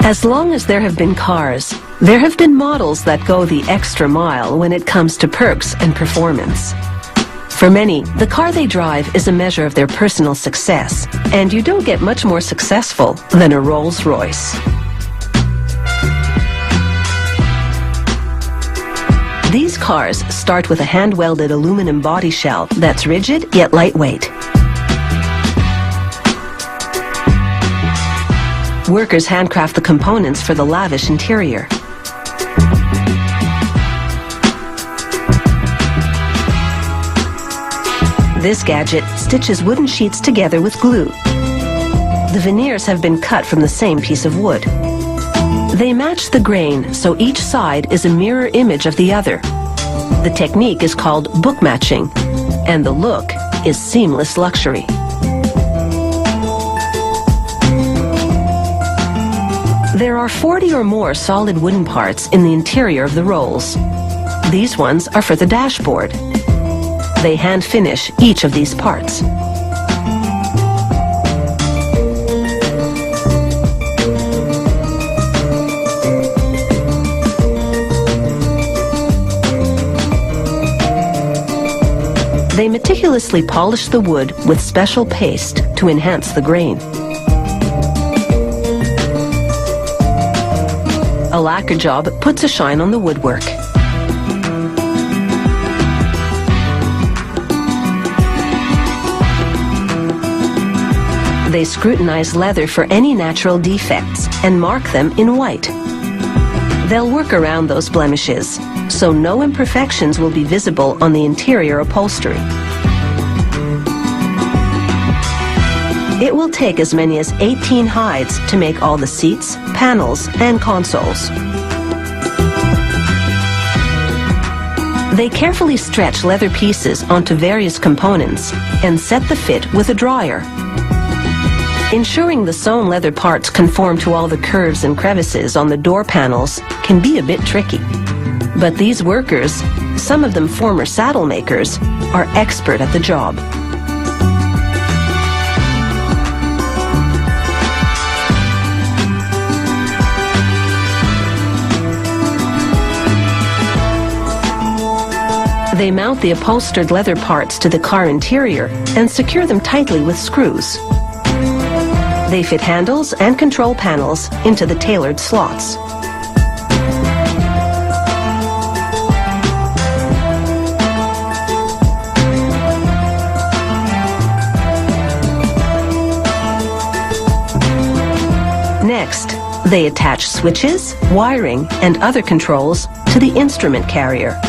As long as there have been cars, there have been models that go the extra mile when it comes to perks and performance. For many, the car they drive is a measure of their personal success, and you don't get much more successful than a Rolls-Royce. These cars start with a hand-welded aluminum body shell that's rigid yet lightweight. Workers handcraft the components for the lavish interior. This gadget stitches wooden sheets together with glue. The veneers have been cut from the same piece of wood. They match the grain, so each side is a mirror image of the other. The technique is called book matching, and the look is seamless luxury. There are 40 or more solid wooden parts in the interior of the Rolls. These ones are for the dashboard. They hand finish each of these parts. They meticulously polish the wood with special paste to enhance the grain. A lacquer job puts a shine on the woodwork. They scrutinize leather for any natural defects and mark them in white. They'll work around those blemishes, so no imperfections will be visible on the interior upholstery. It will take as many as 18 hides to make all the seats, panels, and consoles. They carefully stretch leather pieces onto various components and set the fit with a dryer. Ensuring the sewn leather parts conform to all the curves and crevices on the door panels can be a bit tricky. But these workers, some of them former saddle makers, are expert at the job. They mount the upholstered leather parts to the car interior and secure them tightly with screws. They fit handles and control panels into the tailored slots. Next, they attach switches, wiring, and other controls to the instrument carrier.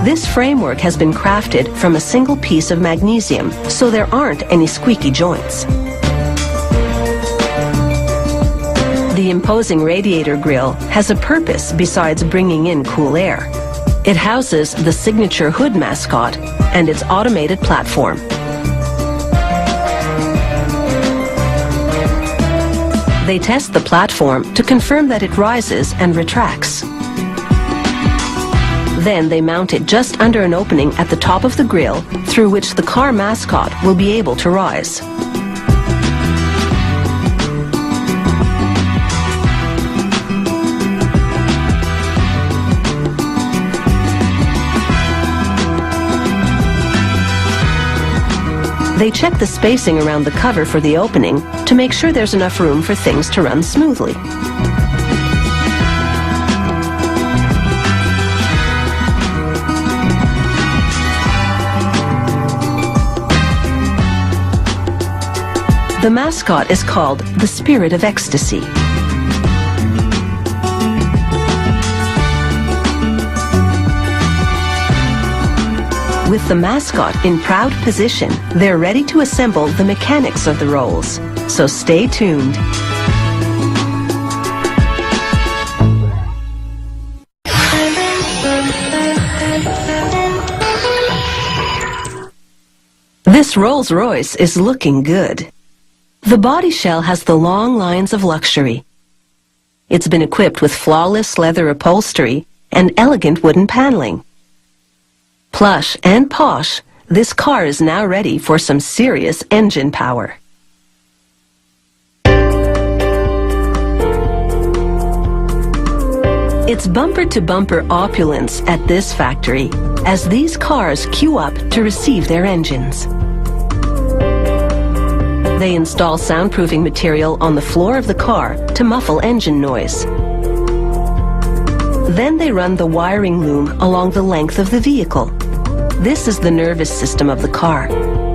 This framework has been crafted from a single piece of magnesium, so there aren't any squeaky joints. The imposing radiator grille has a purpose besides bringing in cool air. It houses the signature hood mascot and its automated platform. They test the platform to confirm that it rises and retracts. Then they mount it just under an opening at the top of the grille through which the car mascot will be able to rise. They check the spacing around the cover for the opening to make sure there's enough room for things to run smoothly. The mascot is called the Spirit of Ecstasy. With the mascot in proud position, they're ready to assemble the mechanics of the Rolls. So stay tuned. This Rolls-Royce is looking good. The body shell has the long lines of luxury. It's been equipped with flawless leather upholstery and elegant wooden paneling. Plush and posh, this car is now ready for some serious engine power. It's bumper-to-bumper opulence at this factory as these cars queue up to receive their engines. They install soundproofing material on the floor of the car to muffle engine noise. Then they run the wiring loom along the length of the vehicle. This is the nervous system of the car.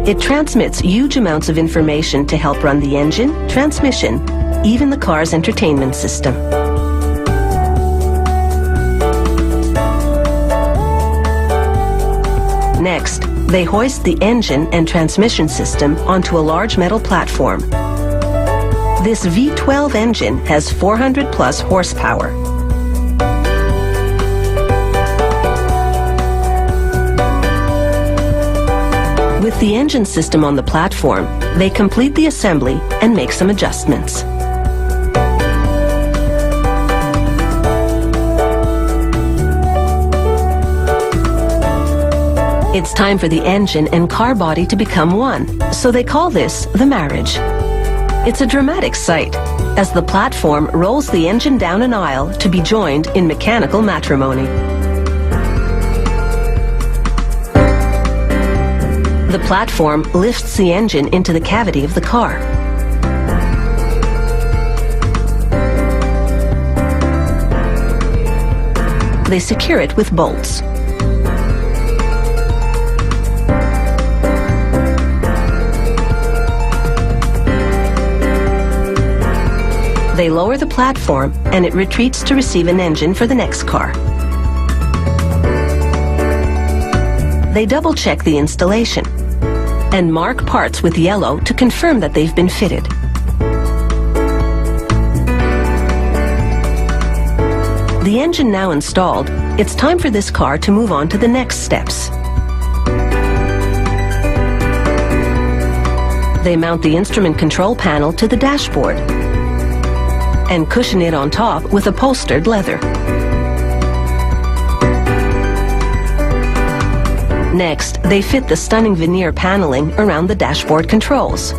It transmits huge amounts of information to help run the engine, transmission, even the car's entertainment system. Next, they hoist the engine and transmission system onto a large metal platform. This V12 engine has 400 plus horsepower. With the engine system on the platform, they complete the assembly and make some adjustments. It's time for the engine and car body to become one, so they call this the marriage. It's a dramatic sight, as the platform rolls the engine down an aisle to be joined in mechanical matrimony. The platform lifts the engine into the cavity of the car. They secure it with bolts. They lower the platform and it retreats to receive an engine for the next car. They double-check the installation and mark parts with yellow to confirm that they've been fitted. The engine now installed, it's time for this car to move on to the next steps. They mount the instrument control panel to the dashboard and cushion it on top with upholstered leather. Next, they fit the stunning veneer paneling around the dashboard controls.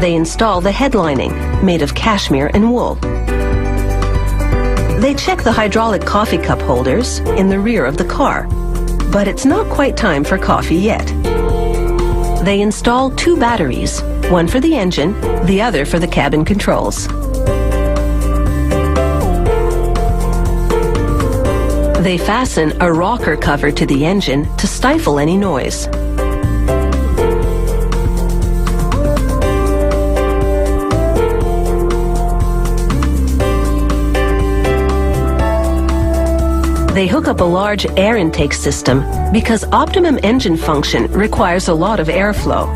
They install the headlining, made of cashmere and wool. They check the hydraulic coffee cup holders in the rear of the car, but it's not quite time for coffee yet. They install 2 batteries, one for the engine, the other for the cabin controls. They fasten a rocker cover to the engine to stifle any noise. They hook up a large air intake system because optimum engine function requires a lot of airflow.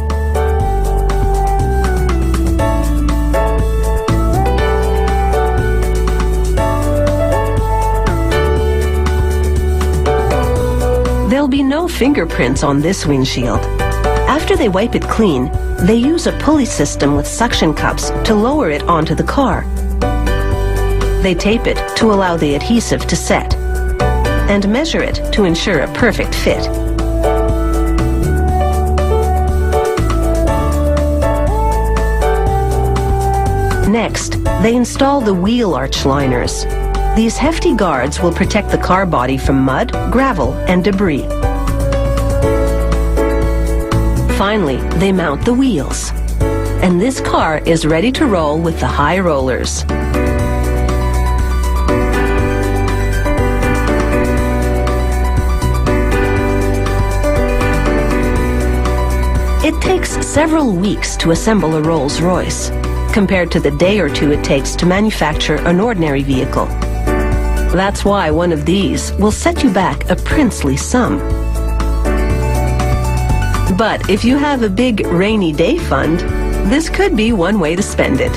There'll be no fingerprints on this windshield. After they wipe it clean, they use a pulley system with suction cups to lower it onto the car. They tape it to allow the adhesive to set and measure it to ensure a perfect fit. Next, they install the wheel arch liners. These hefty guards will protect the car body from mud, gravel, and debris. Finally, they mount the wheels. And this car is ready to roll with the high rollers. It takes several weeks to assemble a Rolls-Royce, compared to the day or two it takes to manufacture an ordinary vehicle. That's why one of these will set you back a princely sum. But if you have a big rainy day fund, this could be one way to spend it.